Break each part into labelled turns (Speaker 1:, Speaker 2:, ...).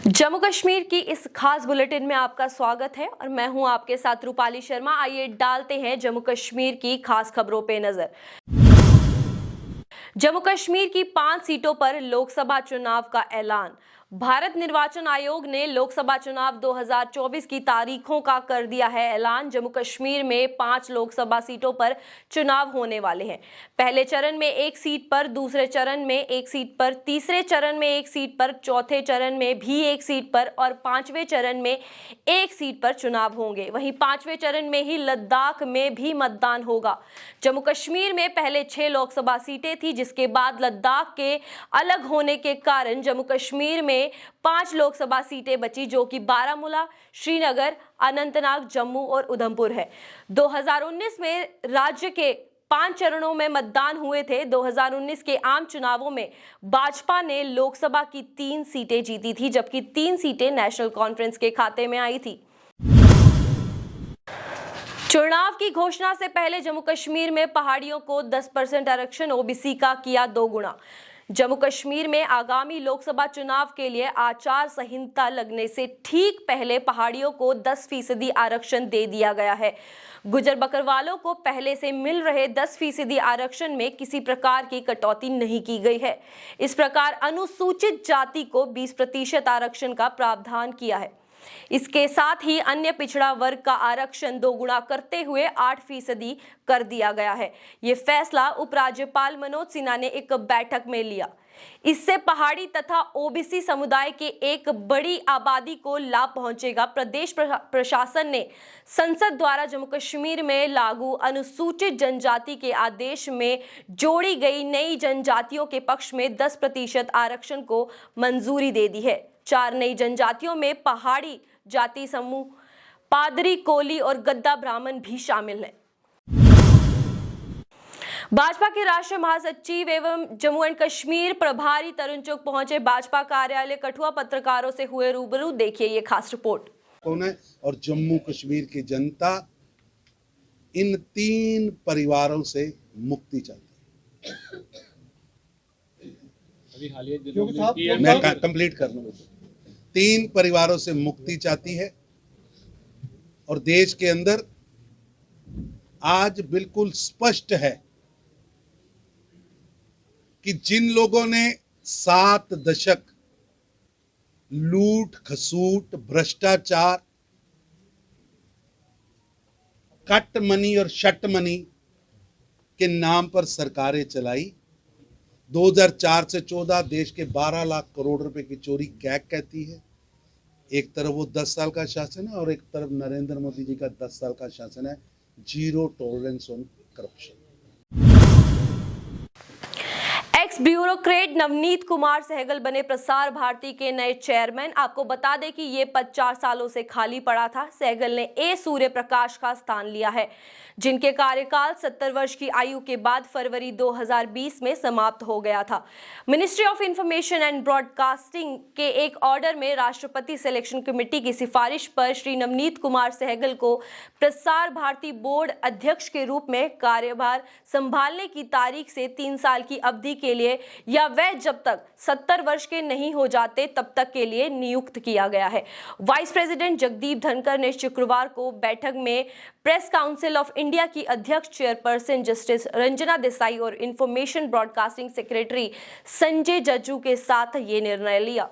Speaker 1: जम्मू कश्मीर की इस खास बुलेटिन में आपका स्वागत है और मैं हूं आपके साथ रूपाली शर्मा। आइए डालते हैं जम्मू कश्मीर की खास खबरों पे नजर। जम्मू कश्मीर की 5 सीटों पर लोकसभा चुनाव का ऐलान। भारत निर्वाचन आयोग ने लोकसभा चुनाव 2024 की तारीखों का कर दिया है ऐलान। जम्मू कश्मीर में 5 लोकसभा सीटों पर चुनाव होने वाले हैं। पहले चरण में 1 सीट पर, दूसरे चरण में 1 सीट पर, तीसरे चरण में 1 सीट पर, चौथे चरण में भी 1 सीट पर और 5वें चरण में 1 सीट पर चुनाव होंगे। वहीं 5वें चरण में ही लद्दाख में भी मतदान होगा। जम्मू कश्मीर में पहले 6 लोकसभा सीटें थी, जिसके बाद लद्दाख के अलग होने के कारण जम्मू कश्मीर में 5 लोकसभा सीटें बची, जो कि बारामूला, श्रीनगर, अनंतनाग, जम्मू और उधमपुर है। 2019 में राज्य के 5 चरणों में मतदान हुए थे। 2019 के आम चुनावों में भाजपा ने लोकसभा की 3 सीटें जीती थी, जबकि 3 सीटें नेशनल कॉन्फ्रेंस के खाते में आई थी। चुनाव की घोषणा से पहले जम्मू कश्मीर में पहाड़ियों को 10% आरक्षण, ओबीसी का किया 2 गुना। जम्मू कश्मीर में आगामी लोकसभा चुनाव के लिए आचार संहिता लगने से ठीक पहले पहाड़ियों को 10% आरक्षण दे दिया गया है। गुजर बकरवालों को पहले से मिल रहे 10% आरक्षण में किसी प्रकार की कटौती नहीं की गई है। इस प्रकार अनुसूचित जाति को 20% आरक्षण का प्रावधान किया है। इसके साथ ही अन्य पिछड़ा वर्ग का आरक्षण 2 गुना करते हुए 8% कर दिया गया है। ये फैसला उपराज्यपाल मनोज सिन्हा ने एक बैठक में लिया। इससे पहाड़ी तथा ओबीसी समुदाय के एक बड़ी आबादी को लाभ पहुंचेगा। प्रदेश प्रशासन ने संसद द्वारा जम्मू कश्मीर में लागू अनुसूचित जनजाति के आदेश में जोड़ी गई नई जनजातियों के पक्ष में 10% आरक्षण को मंजूरी दे दी है। 4 नई जनजातियों में पहाड़ी जाति समूह, पादरी, कोली और गद्दा ब्राह्मण भी शामिल हैं। भाजपा के राष्ट्रीय महासचिव एवं जम्मू एंड कश्मीर प्रभारी तरुण चुग पहुंचे भाजपा कार्यालय कठुआ। पत्रकारों से हुए रूबरू, देखिए ये खास रिपोर्ट।
Speaker 2: कौन है और जम्मू कश्मीर की जनता इन 3 परिवारों से मुक्ति चाहती है। मैं कंप्लीट कर लूं। 3 परिवारों से मुक्ति चाहती है और देश के अंदर आज बिल्कुल स्पष्ट है कि जिन लोगों ने 7 दशक लूट खसूट, भ्रष्टाचार, कट मनी और शट मनी के नाम पर सरकारें चलाई, 2004 से 14 देश के 12 लाख करोड़ रुपए की चोरी कैग कहती है। एक तरफ वो 10 साल का शासन है और एक तरफ नरेंद्र मोदी जी का 10 साल का शासन है। 0 tolerance on corruption.
Speaker 1: Ex bureaucrat Navneet Kumar Sehgal बने प्रसार भारती के नए चेयरमैन। आपको बता दें कि ये पद 4 सालों से खाली पड़ा था। सहगल ने ए सूर्य प्रकाश का स्थान लिया है, जिनके कार्यकाल 70 वर्ष की आयु के बाद फरवरी 2020 में समाप्त हो गया था। Ministry of information and broadcasting के एक ऑर्डर में राष्ट्रपति सिलेक्शन कमेटी की सिफारिश पर श्री नवनीत कुमार सहगल को प्रसार भारती बोर्ड अध्यक्ष के रूप में कार्यभार संभालने की तारीख से 3 साल की अवधि के लिए या वह जब तक 70 वर्ष के नहीं हो जाते तब तक के लिए नियुक्त किया गया है। वाइस प्रेसिडेंट जगदीप धनखड़ ने शुक्रवार को बैठक में प्रेस काउंसिल ऑफ इंडिया की अध्यक्ष, चेयरपर्सन जस्टिस रंजना देसाई और इंफॉर्मेशन ब्रॉडकास्टिंग सेक्रेटरी संजय जज्जू के साथ ये निर्णय लिया।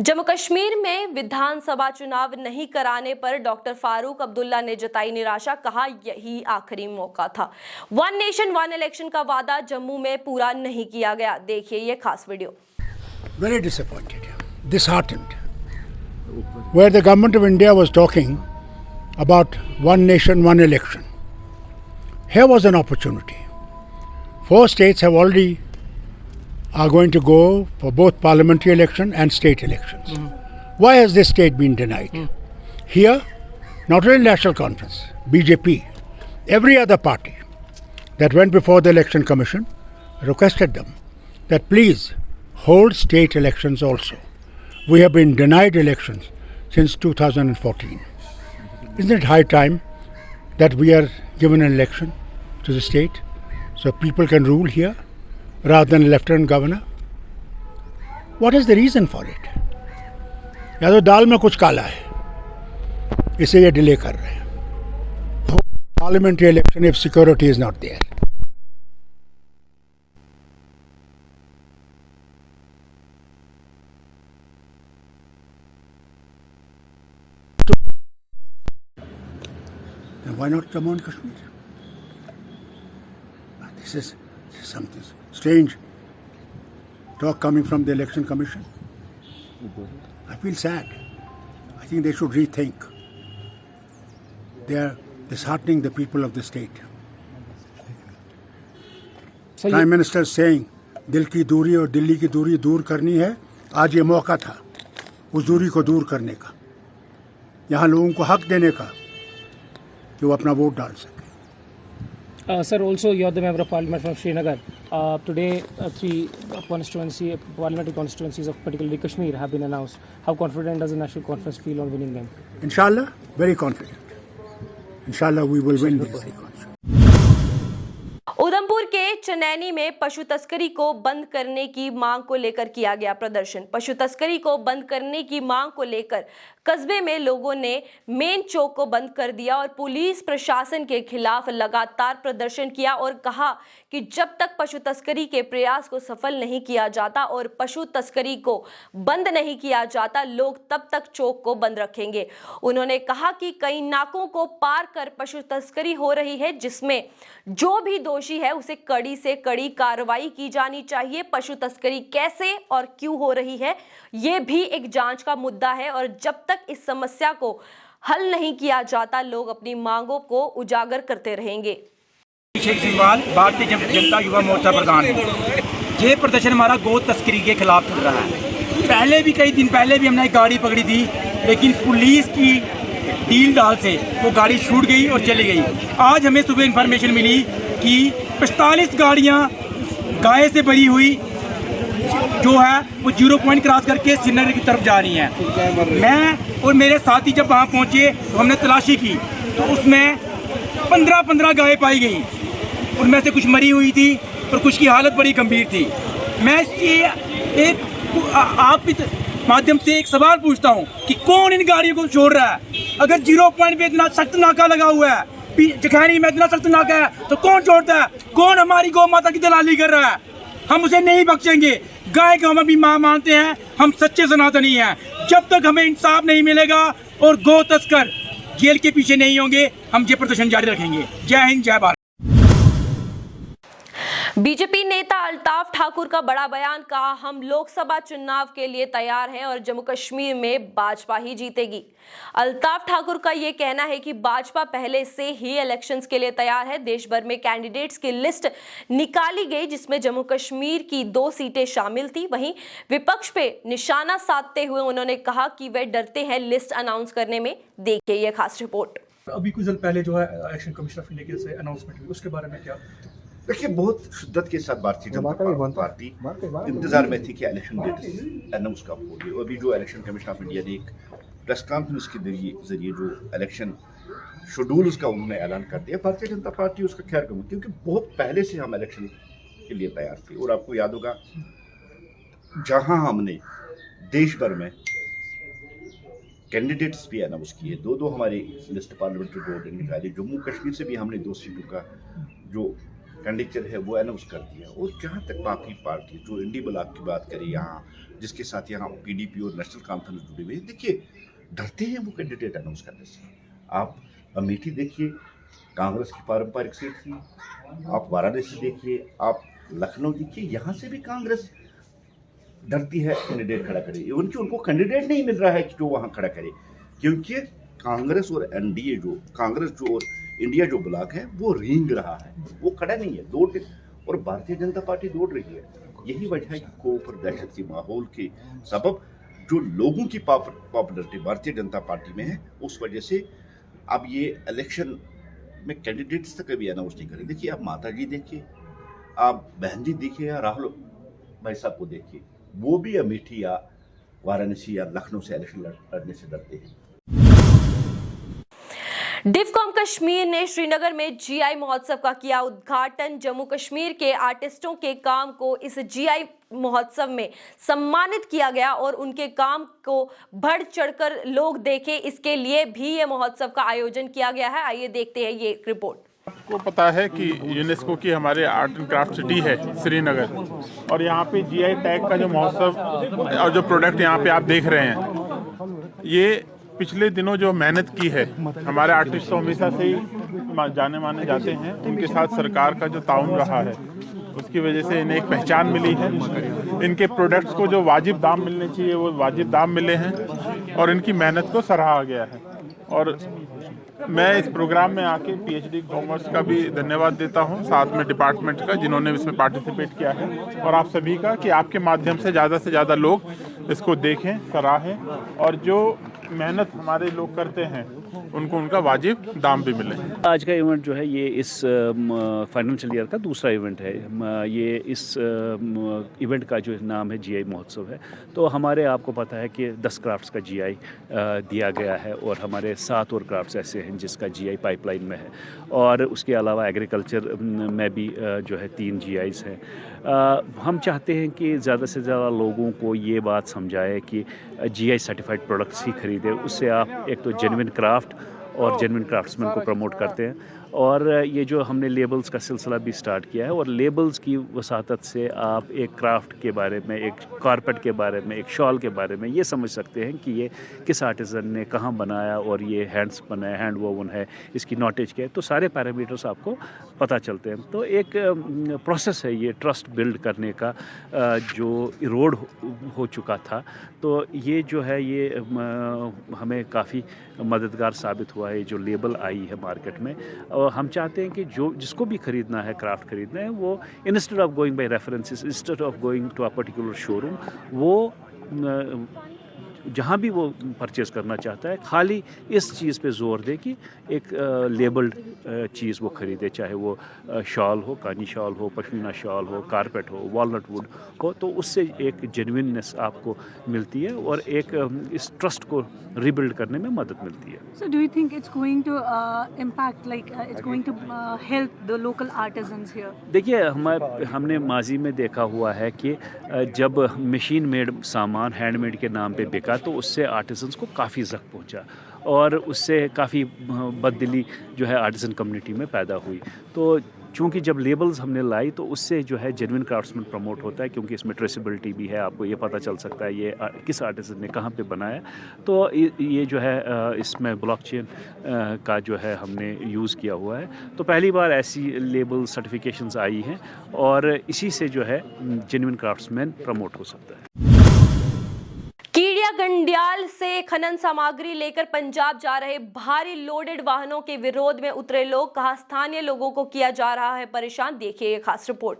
Speaker 1: जम्मू कश्मीर में विधानसभा चुनाव नहीं कराने पर डॉक्टर फारूक अब्दुल्ला ने जताई निराशा। कहा यही आखिरी मौका था। 1 नेशन 1 इलेक्शन का वादा जम्मू में पूरा नहीं किया गया। देखिए ये खास video.
Speaker 3: Very disappointed, disheartened, where the government of India was talking about 1 nation 1 election. Here was an opportunity. 4 states have already are going to go for both parliamentary election and state elections. Why has this state been denied? Here, not only National Conference, BJP, every other party that went before the Election Commission requested them that please hold state elections also. We have been denied elections since 2014. Isn't it high time that we are given an election to the state so people can rule here rather than a lieutenant governor? What is the reason for it? या तो दाल में कुछ काला है, इसे ये delay कर रहे हैं. Parliamentary election if security is not there. Then why not Jammu and Kashmir? This is something strange talk coming from the Election Commission. I feel sad. I think they should rethink. They are disheartening the people of the state. Prime Minister saying दिल की दूरी और दिल्ली की दूरी दूर करनी है. आज ये मौका था उस दूरी को दूर करने का, यहाँ लोगों को हक देने का कि वो अपना वोट डाल सके.
Speaker 4: Sir, also you are the member of parliament from Srinagar. Today, three parliamentary constituencies of particularly Kashmir have been announced. How confident does the National Conference feel on winning them?
Speaker 3: Inshallah, very confident. Inshallah, we will win these three.
Speaker 1: Udhampur के चनैनी में पशु तस्करी को बंद करने की मांग को लेकर किया गया प्रदर्शन. पशु तस्करी को बंद करने की मांग को लेकर कस्बे में लोगों ने मेन चौक को बंद कर दिया और पुलिस प्रशासन के खिलाफ लगातार प्रदर्शन किया और कहा कि जब तक पशु तस्करी के प्रयास को सफल नहीं किया जाता और पशु तस्करी को बंद नहीं किया जाता, लोग तब तक चौक को बंद रखेंगे. उन्होंने कहा कि कई नाकों को पार कर पशु तस्करी हो रही है, जिसमें जो भी दोषी है उसे कड़ी से कड़ी कार्रवाई की जानी चाहिए. पशु तस्करी कैसे और क्यों हो रही है, ये भी एक जांच का मुद्दा है और जब तक इस समस्या को हल नहीं किया जाता, लोग अपनी मांगों को उजागर करते रहेंगे.
Speaker 5: शेख सिंहवाल, भारतीय जनता युवा मोर्चा प्रधान. ये प्रदर्शन हमारा गौ तस्करी के खिलाफ चल रहा है. पहले भी कई दिन पहले भी हमने एक गाड़ी पकड़ी थी, लेकिन पुलिस की डील डाल से वो गाड़ी छूट गई और चली गई. आज हमें सुबह इंफॉर्मेशन मिली कि 45 गाड़ियां गाय से भरी हुई जो है वो 0 पॉइंट क्रॉस करके श्रीनगर की तरफ जा रही हैं. मैं और मेरे साथी जब वहाँ पहुँचे तो हमने तलाशी की तो उसमें 15 गायें पाई गई. उनमें से कुछ मरी हुई थी और कुछ की हालत बड़ी गंभीर थी. मैं इससे एक आपके माध्यम से एक सवाल पूछता हूँ कि कौन इन गाड़ियों को छोड़ रहा है? अगर 0 पॉइंट पे इतना सख्त नाका लगा हुआ है, जखैनी में इतना सख्त नाका है, तो कौन छोड़ता है? कौन हमारी गौ माता की दलाली कर रहा है? हम उसे नहीं बख्शेंगे. गाय को हम अपनी माँ मानते हैं, हम सच्चे सनातनी हैं. जब तक हमें इंसाफ नहीं मिलेगा और गौ तस्कर जेल के पीछे नहीं होंगे, हम ये प्रदर्शन जारी रखेंगे. जय हिंद, जय भारत.
Speaker 1: बीजेपी नेता अल्ताफ ठाकुर का बड़ा बयान, कहा हम लोकसभा चुनाव के लिए तैयार हैं और जम्मू कश्मीर में भाजपा ही जीतेगी. अल्ताफ ठाकुर का ये कहना है कि भाजपा पहले से ही इलेक्शंस के लिए तैयार है. देश भर में कैंडिडेट्स की लिस्ट निकाली गई जिसमें जम्मू कश्मीर की 2 सीटें शामिल थी. वहीं विपक्ष पे निशाना साधते हुए उन्होंने कहा कि वे डरते हैं लिस्ट अनाउंस करने में. देखिए ये खास रिपोर्ट.
Speaker 6: अभी कुछ दिन पहले जो है इलेक्शन कमीशन ऑफ इंडिया से अनाउंसमेंट हुई, उसके बारे में क्या?
Speaker 7: देखिए, बहुत शिद्दत के साथ भारतीय जनता पार्टी इंतजार में थी कि इलेक्शन डेट अनाउंस कब होगी. अभी जो इलेक्शन कमीशन ऑफ इंडिया ने एक प्रेस कॉन्फ्रेंस के जरिए जो इलेक्शन शेड्यूल उसका उन्होंने ऐलान कर दिया. भारतीय जनता पार्टी उसका खैर करूँ, क्योंकि बहुत पहले से हम इलेक्शन के लिए तैयार थे. और आपको याद होगा, जहां हमने देश भर में कैंडिडेट्स भी अनाउंस किए, 2 हमारी लिस्ट पार्लियामेंट्री बोर्ड ने निकाली. जम्मू कश्मीर से भी हमने 2 सीटों का जो कैंडिडेट है वो अनाउंस कर दिया. और जहाँ तक बाकी पार्टी जो इंडी ब्लॉक की बात करें, यहाँ जिसके साथ यहाँ पीडीपी और नेशनल कॉन्फ्रेंस जुड़े हुए हैं, देखिए डरते हैं वो कैंडिडेट अनाउंस करने से. आप अमेठी देखिए, कांग्रेस की पारंपरिक सीट थी. आप वाराणसी देखिए, आप लखनऊ देखिए, यहाँ से भी कांग्रेस डरती है कैंडिडेट खड़ा करे. इवन कि उनको कैंडिडेट नहीं मिल रहा है कि जो वहाँ खड़ा करे, क्योंकि कांग्रेस और एनडीए कांग्रेस और इंडिया जो ब्लॉक है वो रेंग रहा है, वो खड़ा नहीं है. और भारतीय जनता पार्टी दौड़ रही है. यही वजह है कि खौफ और दहशत के माहौल के सबब जो लोगों की पॉपुलरिटी भारतीय जनता पार्टी में है, उस वजह से अब ये इलेक्शन में कैंडिडेट्स तक कभी अनाउंस नहीं करें. देखिए, आप माता जी देखिए, आप बहन जी देखिए, या राहुल भाई साहब को देखिए, वो भी अमेठी या वाराणसी या लखनऊ से इलेक्शन लड़ने से डरते हैं.
Speaker 1: डिफकॉम कश्मीर ने श्रीनगर में जीआई महोत्सव का किया उद्घाटन। जम्मू कश्मीर के आर्टिस्टों के काम को इस जीआई महोत्सव में सम्मानित किया गया और उनके काम को बढ़ चढ़कर लोग देखें, इसके लिए भी ये महोत्सव का आयोजन किया गया है। आइए देखते हैं ये रिपोर्ट।
Speaker 8: आपको पता है कि यूनेस्को की हमारे आर्ट एंड क्राफ्ट सिटी है श्रीनगर, और यहाँ पे जीआई टैग का जो महोत्सव और जो प्रोडक्ट यहाँ पे आप देख रहे हैं, ये पिछले दिनों जो मेहनत की है हमारे आर्टिस्ट तो हमेशा से ही जाने माने जाते हैं, उनके साथ सरकार का जो ताउन रहा है उसकी वजह से इन्हें एक पहचान मिली है। इनके प्रोडक्ट्स को जो वाजिब दाम मिलने चाहिए वो वाजिब दाम मिले हैं और इनकी मेहनत को सराहा गया है। और मैं इस प्रोग्राम में आके पीएचडी कॉमर्स का भी धन्यवाद देता हूं, साथ में डिपार्टमेंट का जिन्होंने इसमें पार्टिसिपेट किया है, और आप सभी का कि आपके माध्यम से ज़्यादा लोग इसको देखें, सराहें और जो मेहनत हमारे लोग करते हैं उनको उनका वाजिब दाम भी मिले।
Speaker 9: आज का इवेंट जो है ये इस फाइनेंशियल ईयर का दूसरा इवेंट है। ये इस इवेंट का जो नाम है जीआई महोत्सव है। तो हमारे आपको पता है कि 10 क्राफ्ट्स का जीआई दिया गया है और हमारे 7 और क्राफ्ट्स ऐसे हैं जिसका जीआई पाइपलाइन में है, और उसके अलावा एग्रीकल्चर में भी जो है 3 जीआईज हैं। हम चाहते हैं कि ज़्यादा से ज़्यादा लोगों को ये बात समझाए कि जीआई सर्टिफाइड प्रोडक्ट्स ही खरीदें। उससे आप एक तो जेन्युइन क्राफ्ट और जेन्युइन क्राफ्ट्समैन को प्रमोट करते हैं, और ये जो हमने लेबल्स का सिलसिला भी स्टार्ट किया है, और लेबल्स की वसातत से आप एक क्राफ्ट के बारे में, एक कारपेट के बारे में, एक शॉल के बारे में ये समझ सकते हैं कि ये किस आर्टिसन ने कहाँ बनाया और ये हैंड्स बनाया, हैंड वोवन है, इसकी नॉटेज क्या है, तो सारे पैरामीटर्स आपको पता चलते हैं। तो एक प्रोसेस है ये ट्रस्ट बिल्ड करने का जो इरोड हो चुका था, तो ये जो है ये हमें काफ़ी मददगार साबित हुआ है। जो लेबल आई है मार्केट में, और हम चाहते हैं कि जो जिसको भी ख़रीदना है, क्राफ्ट ख़रीदना है, वो instead of going by references, instead of going to a particular showroom, वो जहाँ भी वो परचेज़ करना चाहता है खाली इस चीज़ पे जोर दे कि एक लेबल्ड चीज़ वो ख़रीदे, चाहे वो शॉल हो, कानी शॉल हो, पश्मीना शॉल हो, कारपेट हो, वॉलनट वुड हो, तो उससे एक जेन्युइननेस आपको मिलती है और एक इस ट्रस्ट को रिबिल्ड करने में मदद मिलती है।
Speaker 10: So do you think it's going to impact, like it's going to help the local artisans here?
Speaker 9: देखिए, हमने माजी में देखा हुआ है कि जब मशीन मेड सामान हैंडमेड के नाम पे बिका तो उससे आर्टिसंस को काफ़ी ज़ख्म पहुंचा और उससे काफ़ी बददिली जो है आर्टिसन कम्युनिटी में पैदा हुई। तो चूँकि जब लेबल्स हमने लाई तो उससे जो है जेन्युइन क्राफ्ट्समैन प्रमोट होता है, क्योंकि इसमें ट्रेसेबिलिटी भी है, आपको ये पता चल सकता है ये किस आर्टिसन ने कहाँ पे बनाया। तो ये जो है इसमें ब्लॉकचेन का जो है हमने यूज़ किया हुआ है। तो पहली बार ऐसी लेबल सर्टिफिकेशंस आई हैं और इसी से जो है जेन्युइन क्राफ्ट्समैन प्रमोट हो सकता है।
Speaker 1: कीड़िया गंडियाल से खनन सामग्री लेकर पंजाब जा रहे भारी लोडेड वाहनों के विरोध में उतरे लोग, कहा स्थानीय लोगों को किया जा रहा है परेशान। देखिए ये खास रिपोर्ट।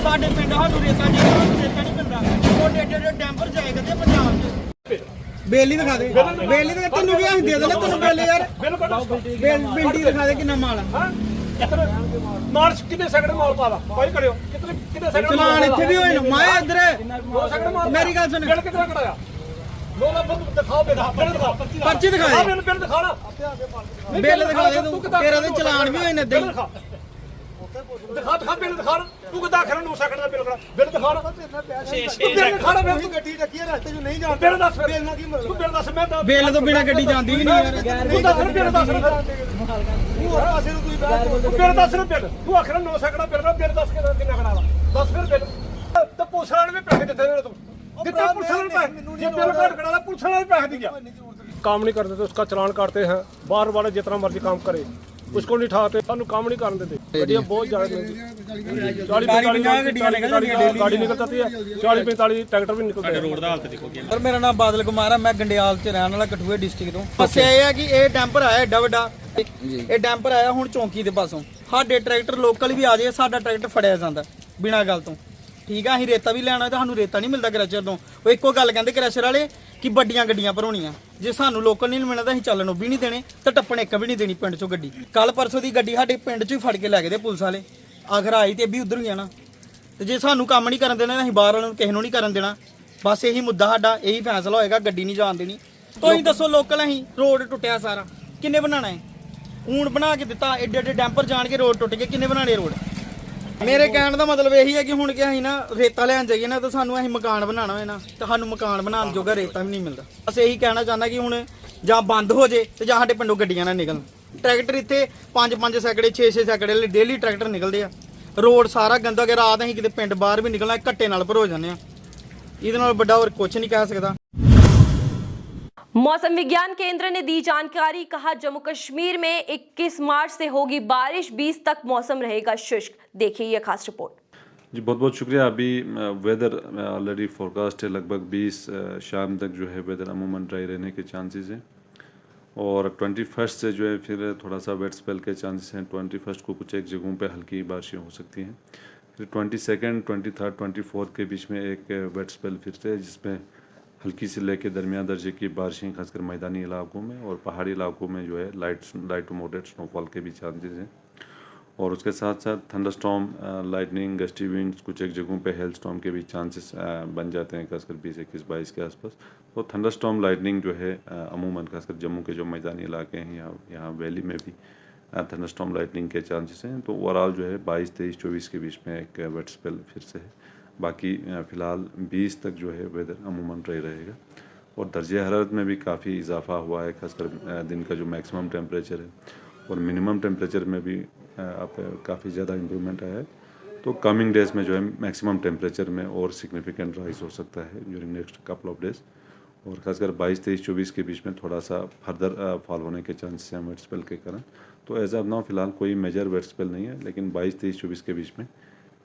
Speaker 5: ਸਾਡੇ ਪਿੰਡ ਸਾਨੂੰ ਰੇਤਾ ਨਹੀਂ ਪੈਂਦਾ, ਉਹ ਏਡੇ ਡੈਂਪਰ ਜਾਏ ਕਰਦੇ ਪੰਜਾਬ 'ਚ। ਬੇਲੀ ਦਿਖਾ ਦੇ, ਬੇਲੀ ਦੇ ਤੈਨੂੰ ਵੀ ਅਸੀਂ ਦੇ ਦੇਣਾ ਤੈਨੂੰ ਬਿੱਲ ਯਾਰ, ਬਿਲਡੀ ਦਿਖਾ ਦੇ ਕਿੰਨਾ ਮਾਲ ਆ। ਮਾਲ ਕਿੰਨੇ ਸੈਕੰਡ ਮਾਲ ਪਾਵਾ ਭਾਈ ਕਰਿਓ, ਕਿੰਨੇ ਸੈਕੰਡ ਚਲਾਨ ਇੱਥੇ ਵੀ ਹੋਏ ਨਾ ਮੈਂ ਇੱਧਰ। ਮੇਰੀ ਗੱਲ ਸੁਣ, ਬਿੱਲ ਕਿੰਨਾ ਕਢਾਇਆ? ਦਿਖਾਓ ਪਰਚੀ ਦਿਖਾ, ਬਿੱਲ ਦਿਖਾ ਨਾ, ਬਿੱਲ ਦਿਖਾ ਦੇ ਤੂੰ, ਤੇਰਾ ਦੇ ਚਲਾਨ ਵੀ ਹੋਏ ਨੇ ਏਦਾਂ ਹੀ। ਦਿਖਾ ਬਿੱਲ ਦਿਖਾ, ਤੂੰ ਕਿੱਦਾਂ ਆਖਣਾ 9 ਸੈਕਿੰਡ ਦਾ ਬਿੱਲ ਦਿਖਾ ਨਾ, ਬਿੱਲ ਦਿਖਾ ਨਾ। ਤੂੰ ਗੱਡੀ ਰੱਖੀ ਹੈ ਰਸਤੇ 'ਚ ਨਹੀਂ ਜਾਣ, ਬਿੱਲ ਦੱਸ, ਬਿੱਲ ਨਾਲ ਕੀ ਮਤਲਬ? ਤੂੰ ਬਿੱਲ ਦੱਸ, ਮੈਂ ਬਿੱਲ ਤੋਂ ਬਿਨਾਂ ਗੱਡੀ ਜਾਂਦੀ ਵੀ ਨਹੀਂ ਯਾਰ। ਤੂੰ ਦੱਸ ਬਿੱਲ ਦੱਸ, ਤੂੰ ਹੋਰ ਪਾਸੇ ਨੂੰ ਕੋਈ ਬਿੱਲ ਦੱਸ ਨਾ, ਬਿੱਲ ਤੂੰ ਆਖਣਾ 9 ਸੈਕਿੰਡ ਦਾ ਬਿੱਲ ਦੱਸ ਕਿੰਨਾ ਕਢਾ ਲਾ, ਦੱਸ ਫਿਰ ਬਿੱਲ। ਤੇ ਪੁਲਿਸ ਵਾਲਿਆਂ ਨੇ ਵੀ ਪੈਸੇ ਦਿੱਤੇ ਨੇ, ਤੂੰ कितने पुलिस वाले पैसे, ये बिल काट करा पुलिस वाले पैसे दिया।
Speaker 6: काम नहीं करते तो उसका चलान काटते हैं, बार बार जितना मर्जी काम करे, उसको नहीं उठाते, सानू काम नहीं करने देते। गड्डियां बहुत ज्यादा 40-45 गाड़ी निकल जाती है, 40-45 ट्रैक्टर भी निकलते हैं। रोड ਦਾ ਹਾਲਤ ਦੇਖੋ ਕੀ।
Speaker 11: ਸਰ ਮੇਰਾ ਨਾਮ ਬਾਦਲ ਕੁਮਾਰ ਹੈ, ਮੈਂ ਗੰਡਿਆਲ 'ਚ ਰਹਿਣ ਵਾਲਾ, ਕਠੂਏ ਡਿਸਟ੍ਰਿਕਟ ਤੋਂ। ਬਸ ਇਹ ਹੈ ਕਿ ਇਹ ਡੈਂਪਰ ਆਇਆ ਏਡਾ ਵੱਡਾ, ਇਹ ਡੈਂਪਰ ਆਇਆ ਹੁਣ ਚੌਂਕੀ ਦੇ ਪਾਸੋਂ। ਸਾਡੇ ਟਰੈਕਟਰ ਲੋਕਲ ਵੀ ਆ ਜਾਏ, ਸਾਡਾ ਟਰੈਕਟਰ ਫੜਿਆ ਜਾਂਦਾ ਬਿਨਾਂ ਗੱਲ ਤੋਂ। ਠੀਕ ਆ, ਅਸੀਂ ਰੇਤਾ ਵੀ ਲੈਣਾ ਤਾਂ ਸਾਨੂੰ ਰੇਤਾ ਨਹੀਂ ਮਿਲਦਾ ਕ੍ਰੈਸ਼ਰ ਤੋਂ। ਉਹ ਇੱਕੋ ਗੱਲ ਕਹਿੰਦੇ ਕ੍ਰੈਸ਼ਰ ਵਾਲੇ ਕਿ ਵੱਡੀਆਂ ਗੱਡੀਆਂ ਭਰਾਉਣੀਆਂ, ਜੇ ਸਾਨੂੰ ਲੋਕਲ ਨਹੀਂ ਮਿਲਣਾ ਤਾਂ ਅਸੀਂ ਚੱਲਣ ਉਹ ਵੀ ਨਹੀਂ ਦੇਣੇ ਤੇ ਟੱਪਣ ਇੱਕ ਵੀ ਨਹੀਂ ਦੇਣੀ ਪਿੰਡ 'ਚੋਂ ਗੱਡੀ। ਕੱਲ ਪਰਸੋਂ ਦੀ ਗੱਡੀ ਸਾਡੇ ਪਿੰਡ 'ਚੋਂ ਹੀ ਫੜ ਕੇ ਲੈ ਗਏ ਦੇ ਪੁਲਿਸ ਵਾਲੇ, ਆਖਰ ਆਈ ਤੇ ਵੀ ਉਧਰ ਹੀ ਜਾਣਾ। ਤੇ ਜੇ ਸਾਨੂੰ ਕੰਮ ਨਹੀਂ ਕਰਨ ਦੇਣਾ, ਅਸੀਂ ਬਾਹਰ ਵਾਲਿਆਂ ਨੂੰ ਕਿਸੇ ਨੂੰ ਨਹੀਂ ਕਰਨ ਦੇਣਾ। ਬਸ ਇਹੀ ਮੁੱਦਾ ਸਾਡਾ, ਇਹੀ ਫੈਸਲਾ ਹੋਏਗਾ, ਗੱਡੀ ਨਹੀਂ ਜਾਣ ਦੇਣੀ। ਤੁਸੀਂ ਦੱਸੋ ਲੋਕਲ ਅਸੀਂ ਰੋਡ ਟੁੱਟਿਆ ਸਾਰਾ, ਕਿੰਨੇ ਬਣਾਉਣਾ ਹੈ? ਹੁਣ ਬਣਾ ਕੇ ਦਿੱਤਾ, ਏਡੇ ਏਡੇ ਡੈਂਪਰ ਜਾਣ ਕੇ ਰੋਡ ਟੁੱਟ ਗਏ, ਕਿੰਨੇ ਬਣਾਣੇ ਰੋਡ? ਮੇਰੇ ਕਹਿਣ ਦਾ ਮਤਲਬ ਇਹੀ ਹੈ ਕਿ ਹੁਣ ਕਿ ਅਸੀਂ ਨਾ ਰੇਤਾ ਲੈਣ ਜਾਈਏ ਨਾ ਤਾਂ ਸਾਨੂੰ ਅਸੀਂ ਮਕਾਨ ਬਣਾਉਣਾ ਹੋਏ ਨਾ ਤਾਂ ਸਾਨੂੰ ਮਕਾਨ ਬਣਾਉਣ ਜੋਗਾ ਰੇਤਾ ਵੀ ਨਹੀਂ ਮਿਲਦਾ। ਬਸ ਇਹੀ ਕਹਿਣਾ ਚਾਹੁੰਦਾ ਕਿ ਹੁਣ ਜਾਂ ਬੰਦ ਹੋ ਜੇ ਤੇ ਜਾਂ ਸਾਡੇ ਪਿੰਡੋਂ ਗੱਡੀਆਂ ਨਾ ਨਿਕਲਣ। ਟਰੈਕਟਰ ਇੱਥੇ 5-5 ਸੈਕੜੇ 6-6 ਸੈਕੜੇ ਲਈ ਡੇਲੀ ਟਰੈਕਟਰ ਨਿਕਲਦੇ ਆ। ਰੋਡ ਸਾਰਾ ਗੰਦਾ ਕਿ ਰਾਤ ਅਸੀਂ ਕਿਤੇ ਪਿੰਡ ਬਾਹਰ ਵੀ ਨਿਕਲਣਾ ਘੱਟੇ ਨਾਲ ਭਰੋ ਜਾਂਦੇ ਆ। ਇਹਦੇ ਨਾਲ ਵੱਡਾ ਹੋਰ ਕੁਝ नहीं कह सकता।
Speaker 1: मौसम विज्ञान केंद्र ने दी जानकारी, कहा जम्मू कश्मीर में 21 मार्च से होगी बारिश, 20 तक मौसम रहेगा शुष्क। देखिए ये खास रिपोर्ट।
Speaker 12: जी बहुत बहुत शुक्रिया। अभी वेदर ऑलरेडी फोरकास्ट है, लगभग 20 शाम तक जो है वेदर अमूमन ड्राई रहने के चांसेस हैं और 21 से जो है फिर थोड़ा सा वेट स्पेल के चांसेस हैं। 21 को कुछ एक जगहों पे हल्की बारिशें हो सकती हैं, फिर 22, 23, 24 के बीच में एक वेट स्पेल फिर से, जिसमें हल्की से लेकर दरमियान दर्जे की बारिशें खासकर मैदानी इलाकों में और पहाड़ी इलाकों में जो है लाइट टू मॉडरेट स्नोफॉल के भी चांसेस हैं। और उसके साथ साथ थंडरस्टॉर्म, लाइटनिंग, गस्टी विंड्स, कुछ एक जगहों पे हेल स्टॉर्म के भी चांसेस बन जाते हैं खासकर 20, 21, 22 के आसपास। तो थंडरस्टॉर्म, लाइटनिंग जो है अमूमन खासकर जम्मू के जो मैदानी इलाके हैं यहाँ वैली में भी थंडरस्टॉर्म लाइटनिंग के चांसेस हैं। तो ओवरऑल जो है 22, 23, 24 के बीच में एक वेट स्पेल फिर से है। बाकी फ़िलहाल 20 तक जो है वेदर अमूमन ड्राई रहेगा और दर्जे हरारत में भी काफ़ी इजाफा हुआ है, खासकर दिन का जो मैक्सिमम टेम्परेचर है और मिनिमम टेम्परेचर में भी अब काफ़ी ज़्यादा इम्प्रूवमेंट आया है। तो कमिंग डेज़ में जो है मैक्सिमम टेम्परेचर में और सिग्निफिकेंट राइज हो सकता है during next couple of days और खासकर 22, 23, 24 के बीच में थोड़ा सा फर्दर फॉल होने के चांसेस हैं वेट स्पेल के कारण। तो एज ऑफ नाउ फिलहाल कोई मेजर वेट स्पेल नहीं है, लेकिन 22, 23, 24 के बीच में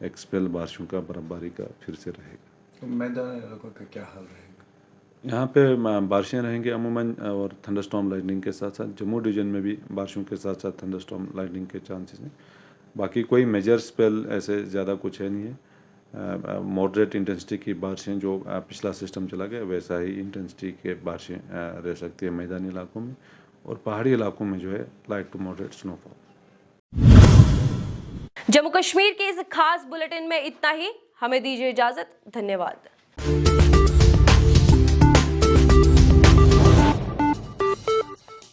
Speaker 12: एक स्पेल बारिशों का बर्फबारी का फिर से रहेगा।
Speaker 3: तो मैदानी इलाकों का क्या हाल रहेगा?
Speaker 12: यहाँ पे बारिशें रहेंगी अमूमन और थंडरस्टॉर्म लाइटनिंग के साथ साथ जम्मू डिवीजन में भी बारिशों के साथ साथ थंडरस्टॉर्म लाइटनिंग के चांसेस हैं। बाकी कोई मेजर स्पेल ऐसे ज़्यादा कुछ है नहीं है। मॉडरेट इंटेंसिटी की बारिशें जो पिछला सिस्टम चला गया वैसा ही इंटेंसिटी के बारिशें रह सकती है मैदानी इलाकों में और पहाड़ी इलाकों में जो है light to moderate snowfall.
Speaker 1: Jammu Kashmir के इस खास बुलेटिन में इतना ही। हमें दीजिए इजाजत। धन्यवाद।